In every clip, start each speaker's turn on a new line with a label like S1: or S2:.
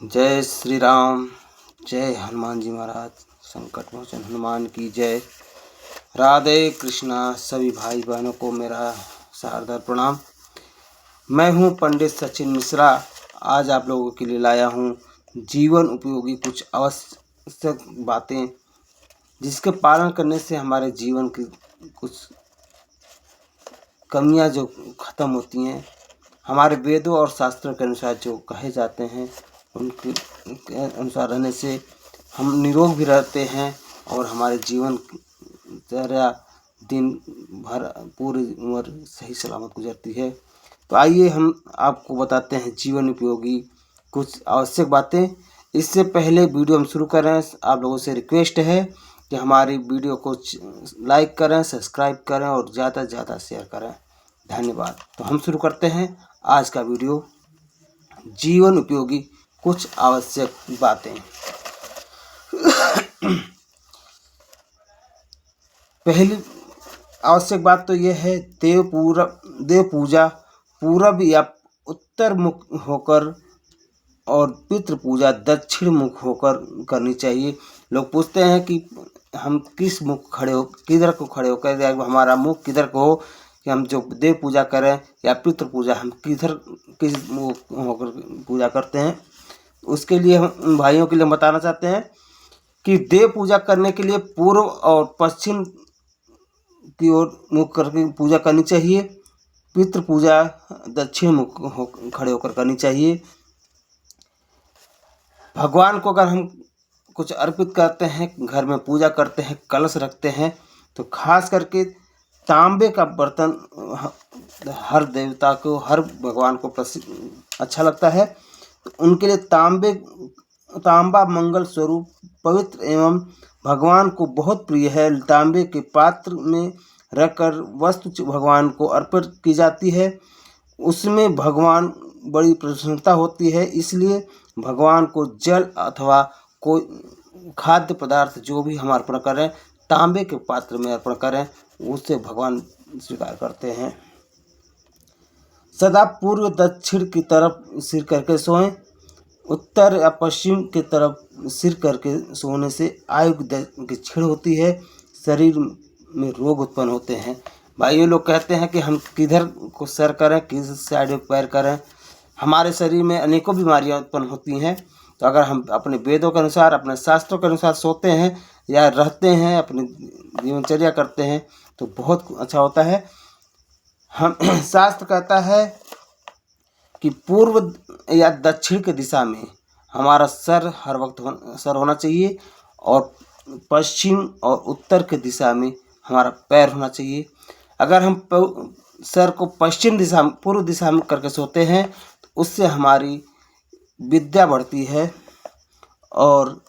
S1: जय श्री राम। जय हनुमान जी महाराज। संकट मोचन हनुमान की जय। राधे कृष्णा। सभी भाई बहनों को मेरा सादर प्रणाम। मैं हूं पंडित सचिन मिश्रा। आज आप लोगों के लिए लाया हूं जीवन उपयोगी कुछ आवश्यक बातें, जिसके पालन करने से हमारे जीवन की कुछ कमियां जो खत्म होती हैं, हमारे वेदों और शास्त्रों के अनुसार जो कहे जाते हैं उनके अनुसार रहने से हम निरोग भी रहते हैं और हमारे जीवन सारा दिन भर पूरी उम्र सही सलामत गुजरती है। तो आइए हम आपको बताते हैं जीवन उपयोगी कुछ आवश्यक बातें। इससे पहले वीडियो हम शुरू करें, आप लोगों से रिक्वेस्ट है कि हमारी वीडियो को लाइक करें, सब्सक्राइब करें और ज़्यादा से ज़्यादा शेयर करें। धन्यवाद। तो हम शुरू करते हैं आज का वीडियो। जीवन उपयोगी कुछ आवश्यक बातें। पहली आवश्यक बात तो यह है देव पूजा पूरब या उत्तर मुख होकर और पितृ पूजा दक्षिण मुख होकर करनी चाहिए। लोग पूछते हैं कि हम किस मुख खड़े हो, किधर को खड़े होकर, हमारा मुख किधर को हो कि हम जो देव पूजा करें या पितृ पूजा हम किस मुख होकर पूजा करते हैं। उसके लिए हम भाइयों के लिए बताना चाहते हैं कि देव पूजा करने के लिए पूर्व और पश्चिम की ओर मुख करके पूजा करनी चाहिए। पितृ पूजा दक्षिण मुख खड़े होकर करनी चाहिए। भगवान को अगर हम कुछ अर्पित करते हैं, घर में पूजा करते हैं, कलश रखते हैं, तो खास करके तांबे का बर्तन हर देवता को, हर भगवान को अच्छा लगता है। तो उनके लिए तांबा मंगल स्वरूप, पवित्र एवं भगवान को बहुत प्रिय है। तांबे के पात्र में रखकर वस्तु भगवान को अर्पित की जाती है, उसमें भगवान बड़ी प्रसन्नता होती है। इसलिए भगवान को जल अथवा कोई खाद्य पदार्थ जो भी हम अर्पण करें, तांबे के पात्र में अर्पण करें, उससे भगवान स्वीकार करते हैं। सदा पूर्व दक्षिण की तरफ सिर करके सोएं। उत्तर या पश्चिम की तरफ सिर करके सोने से आयु की क्षीण होती है, शरीर में रोग उत्पन्न होते हैं। भाइयों, लोग कहते हैं कि हम किधर को सर करें, किस साइड में पैर करें, हमारे शरीर में अनेकों बीमारियां उत्पन्न होती हैं। तो अगर हम अपने वेदों के अनुसार, अपने शास्त्रों के अनुसार सोते हैं या रहते हैं, अपनी जीवनचर्या करते हैं, तो बहुत अच्छा होता है। हम शास्त्र कहता है कि पूर्व या दक्षिण की दिशा में हमारा सर हर वक्त सर होना चाहिए और पश्चिम और उत्तर की दिशा में हमारा पैर होना चाहिए। अगर हम सर को पश्चिम दिशा में, पूर्व दिशा में करके सोते हैं, तो उससे हमारी विद्या बढ़ती है और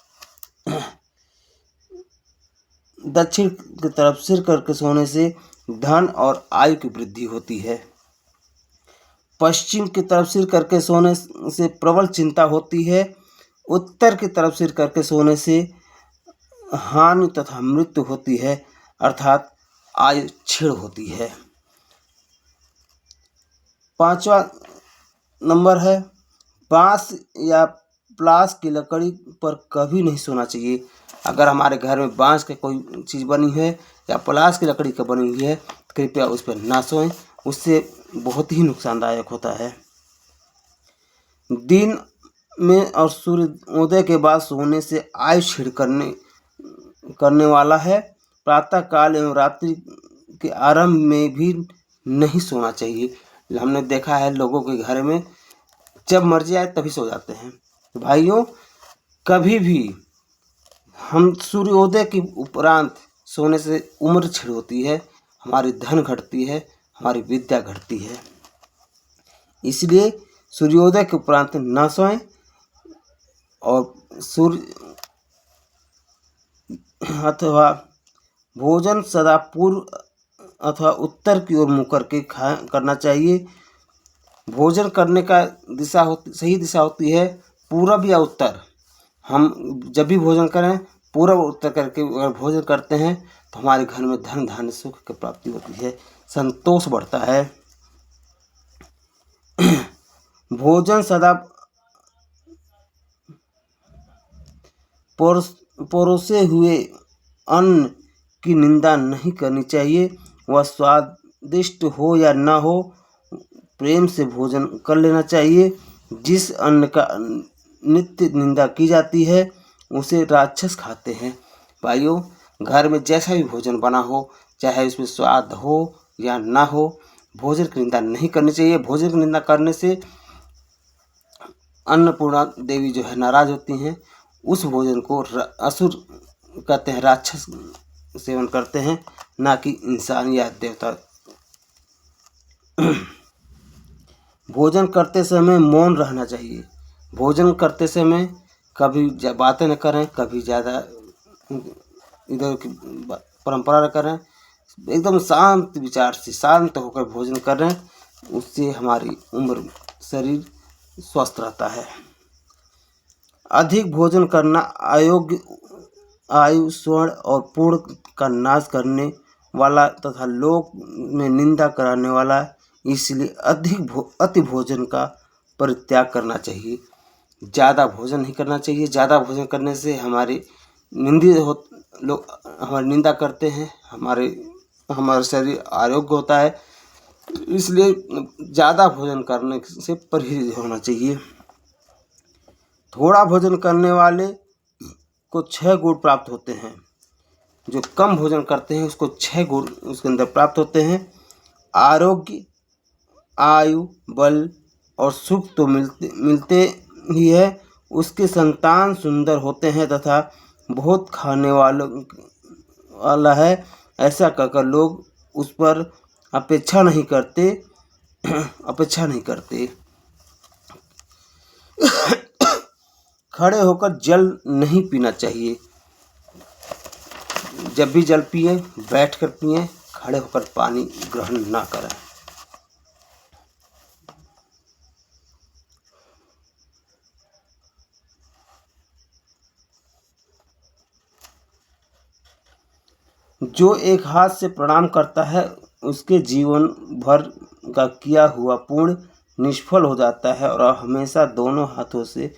S1: दक्षिण की तरफ सिर करके सोने से धन और आयु की वृद्धि होती है। पश्चिम की तरफ सिर करके सोने से प्रबल चिंता होती है। उत्तर की तरफ सिर करके सोने से हानि तथा मृत्यु होती है, अर्थात आयु क्षीण होती है। 5वां नंबर है बांस या प्लास की लकड़ी पर कभी नहीं सोना चाहिए। अगर हमारे घर में बांस की कोई चीज़ बनी है या प्लास की लकड़ी का बनी हुई है, तो कृपया उस पर ना सोएं, उससे बहुत ही नुकसानदायक होता है। दिन में और सूर्योदय के बाद सोने से आयु क्षीण करने वाला है। प्रातः काल एवं रात्रि के आरंभ में भी नहीं सोना चाहिए। हमने देखा है लोगों के घर में जब मर्जी आए तभी सो जाते हैं। तो भाइयों, कभी भी हम सूर्योदय के उपरांत सोने से उम्र क्षीण होती है, हमारी धन घटती है, हमारी विद्या घटती है। इसलिए सूर्योदय के उपरांत न सोएं और सूर्य अथवा भोजन सदा पूर्व अथवा उत्तर की ओर मुँह करके करना चाहिए। भोजन करने का सही दिशा होती है पूरब या उत्तर। हम जब भी भोजन करें पूरब उत्तर करके अगर भोजन करते हैं, तो हमारे घर में धन धान्य सुख की प्राप्ति होती है, संतोष बढ़ता है। भोजन सदा परोसे हुए अन्न की निंदा नहीं करनी चाहिए। वह स्वादिष्ट हो या न हो, प्रेम से भोजन कर लेना चाहिए। जिस अन्न का नित्य निंदा की जाती है उसे राक्षस खाते हैं। भाइयों, घर में जैसा भी भोजन बना हो, चाहे उसमें स्वाद हो या ना हो, भोजन की निंदा नहीं करनी चाहिए। भोजन की निंदा करने से अन्नपूर्णा देवी जो है नाराज होती हैं। उस भोजन को असुर कहते हैं, राक्षस सेवन करते हैं, ना कि इंसान या देवता। भोजन करते समय मौन रहना चाहिए। भोजन करते समय कभी बातें न करें, कभी ज़्यादा इधर की परंपरा न करें। एकदम शांत विचार से शांत होकर भोजन करें, उससे हमारी उम्र शरीर स्वस्थ रहता है। अधिक भोजन करना अयोग्य, आयु, स्वर्ण और पूर्ण का नाश करने वाला तथा लोक में निंदा कराने वाला है। इसलिए अति भोजन का परित्याग करना चाहिए। ज़्यादा भोजन नहीं करना चाहिए। ज़्यादा भोजन करने से हमारी लोग हमारी निंदा करते हैं, हमारा शरीर अयोग्य होता है। इसलिए ज़्यादा भोजन करने से परहेज होना चाहिए। थोड़ा भोजन करने वाले को 6 गुण प्राप्त होते हैं। जो कम भोजन करते हैं उसको 6 गुण उसके अंदर प्राप्त होते हैं। आरोग्य, आयु, बल और सुख तो मिलते ही है। उसके संतान सुंदर होते हैं तथा बहुत खाने वाला है। ऐसा कहकर लोग उस पर अपेक्षा नहीं करते। खड़े होकर जल नहीं पीना चाहिए। जब भी जल पिए बैठकर पिए, खड़े होकर पानी ग्रहण ना करें। जो एक हाथ से प्रणाम करता है उसके जीवन भर का किया हुआ पुण्य निष्फल हो जाता है और हमेशा दोनों हाथों से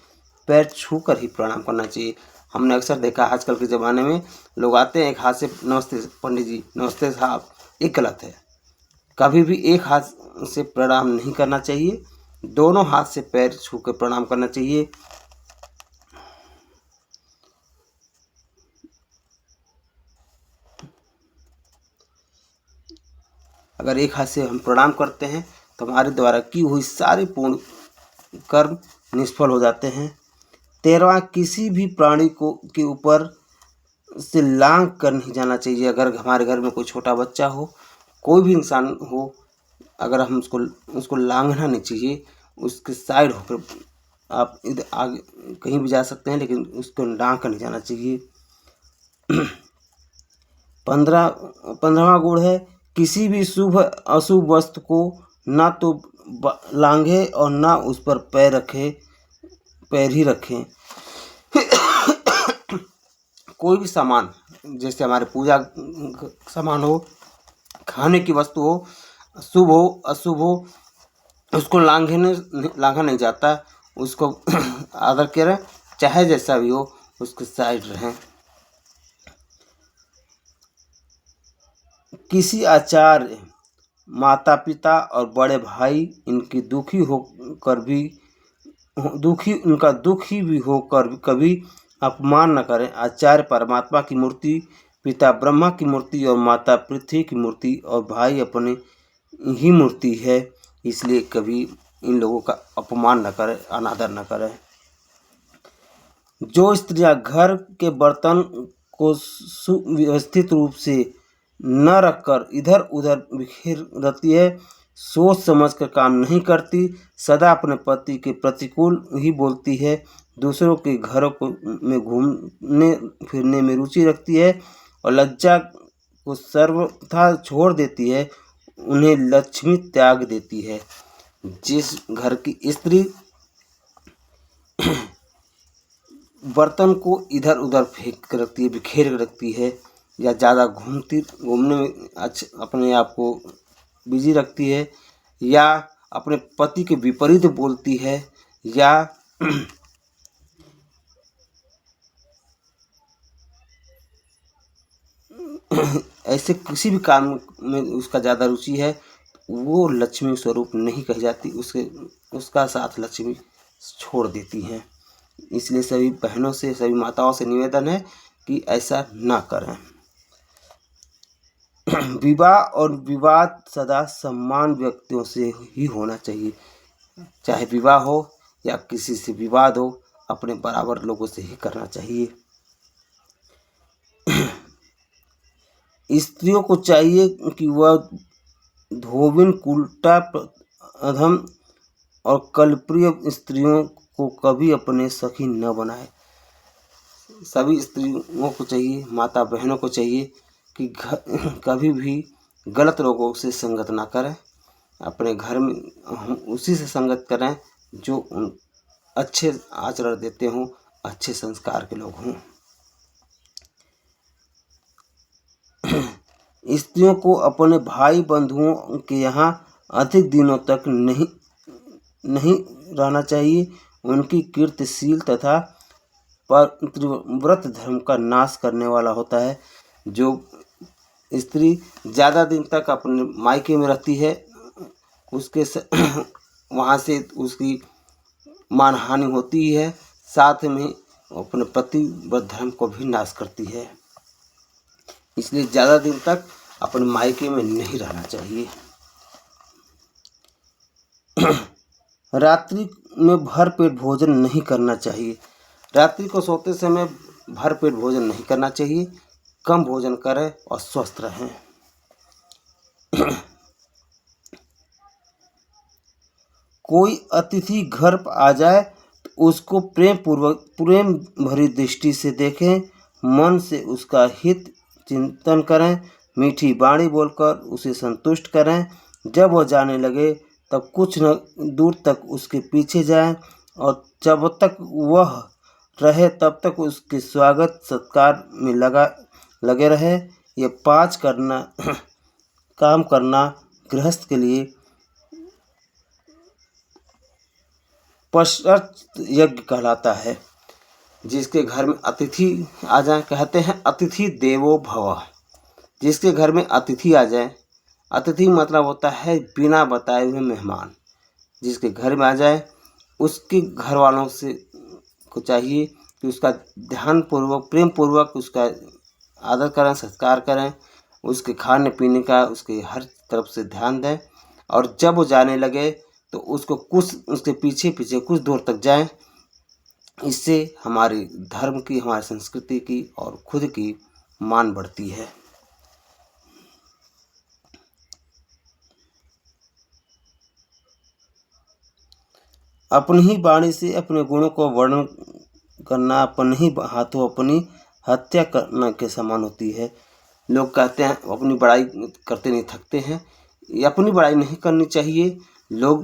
S1: पैर छूकर ही प्रणाम करना चाहिए। हमने अक्सर देखा आजकल के ज़माने में लोग आते हैं एक हाथ से नमस्ते पंडित जी, नमस्ते साहब, ये गलत है। कभी भी एक हाथ से प्रणाम नहीं करना चाहिए, दोनों हाथ से पैर छूकर प्रणाम करना चाहिए। अगर एक हाथ से हम प्रणाम करते हैं तो हमारे द्वारा की हुई सारी पूर्ण कर्म निष्फल हो जाते हैं। 13वां, किसी भी प्राणी के ऊपर से लांघ कर नहीं जाना चाहिए। अगर हमारे घर में कोई छोटा बच्चा हो, कोई भी इंसान हो, अगर हम उसको लांघना नहीं चाहिए। उसके साइड होकर आप इधर आगे कहीं भी जा सकते हैं, लेकिन उसको लांघ कर नहीं जाना चाहिए। 15वां गुण है, किसी भी शुभ अशुभ वस्तु को ना तो लांघे और ना उस पर पैर ही रखें। कोई भी सामान, जैसे हमारे पूजा सामान हो, खाने की वस्तु हो, शुभ हो अशुभ हो, उसको लांघा नहीं जाता। उसको आदर करें, चाहे जैसा भी हो, उसके साइड रहें। किसी आचार्य, माता पिता और बड़े भाई इनकी उनका दुखी भी होकर कभी अपमान न करें। आचार्य परमात्मा की मूर्ति, पिता ब्रह्मा की मूर्ति और माता पृथ्वी की मूर्ति और भाई अपनी ही मूर्ति है। इसलिए कभी इन लोगों का अपमान न करें, अनादर न करें। जो स्त्रियां घर के बर्तन को सुव्यवस्थित रूप से न रखकर इधर उधर बिखेर रहती है, सोच समझ कर काम नहीं करती, सदा अपने पति के प्रतिकूल ही बोलती है, दूसरों के घरों में घूमने फिरने में रुचि रखती है और लज्जा को सर्वथा छोड़ देती है, उन्हें लक्ष्मी त्याग देती है। जिस घर की स्त्री बर्तन को इधर उधर फेंक कर रखती है, बिखेर कर रखती है, या ज़्यादा घूमने में अपने आप को बिजी रखती है, या अपने पति के विपरीत बोलती है, या ऐसे किसी भी काम में उसका ज़्यादा रुचि है, वो लक्ष्मी स्वरूप नहीं कही जाती, उसका साथ लक्ष्मी छोड़ देती हैं। इसलिए सभी बहनों से, सभी माताओं से निवेदन है कि ऐसा ना करें। विवाह और विवाद सदा समान व्यक्तियों से ही होना चाहिए। चाहे विवाह हो या किसी से विवाद हो, अपने बराबर लोगों से ही करना चाहिए। स्त्रियों को चाहिए कि वह धोबिन, उल्टा, अधम और कलप्रिय स्त्रियों को कभी अपने सखी न बनाए। सभी स्त्रियों को चाहिए, माता बहनों को चाहिए कि कभी भी गलत लोगों से संगत ना करें। अपने घर में हम उसी से संगत करें जो अच्छे आचरण देते हों, अच्छे संस्कार के लोग हों। स्त्रियों को अपने भाई बंधुओं के यहाँ अधिक दिनों तक नहीं रहना चाहिए। उनकी कीर्तिशील तथा व्रत धर्म का नाश करने वाला होता है। जो स्त्री ज़्यादा दिन तक अपने मायके में रहती है, उसके वहाँ से उसकी मानहानि होती है, साथ में अपने पति व्रत धर्म को भी नाश करती है। इसलिए ज़्यादा दिन तक अपने मायके में नहीं रहना चाहिए। रात्रि में भरपेट भोजन नहीं करना चाहिए। रात्रि को सोते समय भरपेट भोजन नहीं करना चाहिए। कम भोजन करें और स्वस्थ रहें। कोई अतिथि घर पर आ जाए तो उसको प्रेम भरी दृष्टि से देखें, मन से उसका हित चिंतन करें, मीठी वाणी बोलकर उसे संतुष्ट करें। जब वह जाने लगे तब कुछ न दूर तक उसके पीछे जाएं और जब तक वह रहे तब तक उसके स्वागत सत्कार में लगे रहे। ये 5 काम करना गृहस्थ के लिए पश्चात यज्ञ कहलाता है। जिसके घर में अतिथि आ जाए, कहते हैं अतिथि देवो भव। जिसके घर में अतिथि आ जाए, अतिथि मतलब होता है बिना बताए हुए मेहमान। जिसके घर में आ जाए उसके घर वालों से को चाहिए कि उसका ध्यानपूर्वक, प्रेम पूर्वक उसका आदर करें, सत्कार करें, उसके खाने पीने का, उसके हर तरफ से ध्यान दें। और जब वो जाने लगे तो उसके पीछे पीछे कुछ दूर तक जाएं। इससे हमारे धर्म की, हमारी संस्कृति की और खुद की मान बढ़ती है। अपनी ही वाणी से अपने गुणों को वर्णन करना अपने ही हाथों अपनी हत्या करने के समान होती है। लोग कहते हैं अपनी बड़ाई करते नहीं थकते हैं। ये अपनी बड़ाई नहीं करनी चाहिए। लोग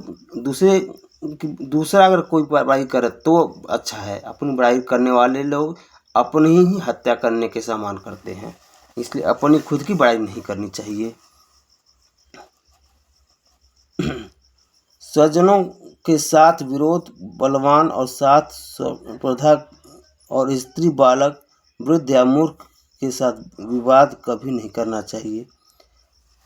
S1: दूसरा अगर कोई बड़ाई करे तो अच्छा है। अपनी बड़ाई करने वाले लोग अपनी ही हत्या करने के समान करते हैं। इसलिए अपनी खुद की बड़ाई नहीं करनी चाहिए। स्वजनों के साथ विरोध, बलवान और साथ स्पर्धा और स्त्री, बालक, वृद्ध या मूर्ख के साथ विवाद कभी नहीं करना चाहिए।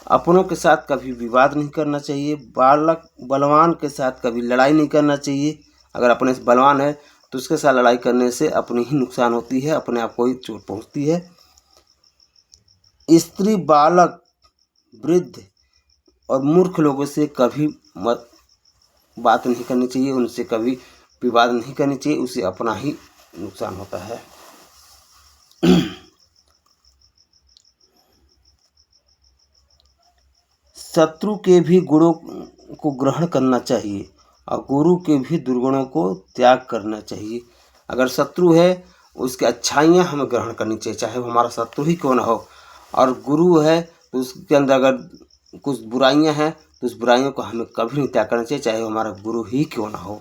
S1: अपनों के साथ कभी विवाद नहीं करना चाहिए। बलवान के साथ कभी लड़ाई नहीं करना चाहिए। अगर अपने से बलवान है तो उसके साथ लड़ाई करने से अपनी ही नुकसान होती है, अपने आप को ही चोट पहुंचती है। स्त्री, बालक, वृद्ध और मूर्ख लोगों से कभी बात नहीं करनी चाहिए, उनसे कभी विवाद नहीं करनी चाहिए, उसे अपना ही नुकसान होता है। शत्रु के भी गुणों को ग्रहण करना चाहिए और गुरु के भी दुर्गुणों को त्याग करना चाहिए। अगर शत्रु है उसकी अच्छाइयाँ हमें ग्रहण करनी चाहिए, चाहे वो हमारा शत्रु ही क्यों ना हो। और गुरु है तो उसके अंदर अगर कुछ बुराइयाँ हैं तो उस बुराइयों को हमें कभी नहीं त्याग करना चाहिए, चाहे वो हमारा गुरु ही क्यों ना हो।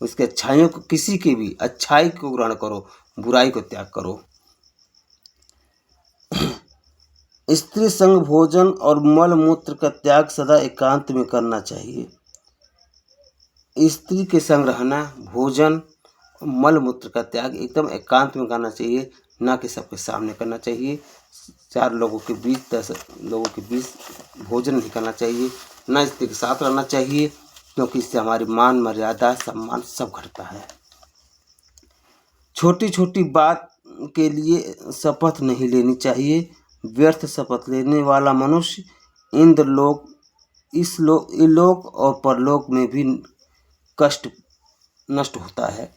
S1: उसके अच्छाइयों को, किसी की भी अच्छाई को ग्रहण करो, बुराई को त्याग करो। स्त्री संग भोजन और मल मूत्र का त्याग सदा एकांत में करना चाहिए। स्त्री के संग रहना, भोजन मल मूत्र का त्याग एकदम एकांत में करना चाहिए, ना कि सबके सामने करना चाहिए। 4 लोगों के बीच 10 लोगों के बीच भोजन नहीं करना चाहिए, ना स्त्री के साथ रहना चाहिए, क्योंकि इससे हमारी मान मर्यादा सम्मान सब घटता है। छोटी छोटी बात के लिए शपथ नहीं लेनी चाहिए। व्यर्थ शपथ लेने वाला मनुष्य इंद्रलोक इलोक और परलोक में भी कष्ट नष्ट होता है।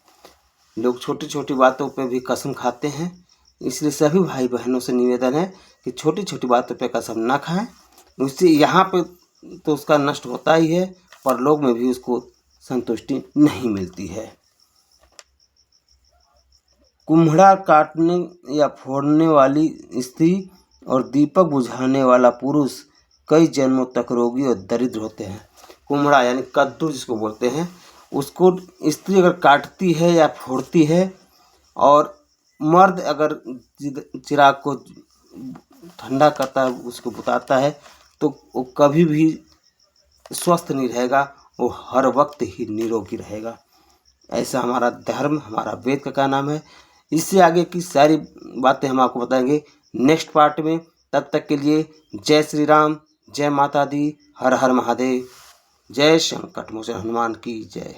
S1: लोग छोटी छोटी बातों पे भी कसम खाते हैं, इसलिए सभी भाई बहनों से निवेदन है कि छोटी छोटी बातों पे कसम ना खाएं। उससे यहाँ पे तो उसका नष्ट होता ही है, परलोक में भी उसको संतुष्टि नहीं मिलती है। कुम्हड़ा काटने या फोड़ने वाली स्त्री और दीपक बुझाने वाला पुरुष कई जन्मों तक रोगी और दरिद्र होते हैं। कुम्हड़ा यानी कद्दू जिसको बोलते हैं, उसको स्त्री अगर काटती है या फोड़ती है और मर्द अगर चिराग को ठंडा करता है, उसको बुताता है, तो वो कभी भी स्वस्थ नहीं रहेगा, वो हर वक्त ही निरोगी रहेगा। ऐसा हमारा धर्म, हमारा वेद का क्या नाम है। इससे आगे की सारी बातें हम आपको बताएंगे नेक्स्ट पार्ट में। तब तक के लिए जय श्री राम, जय माता दी, हर हर महादेव, जय संकट मोचन हनुमान की जय।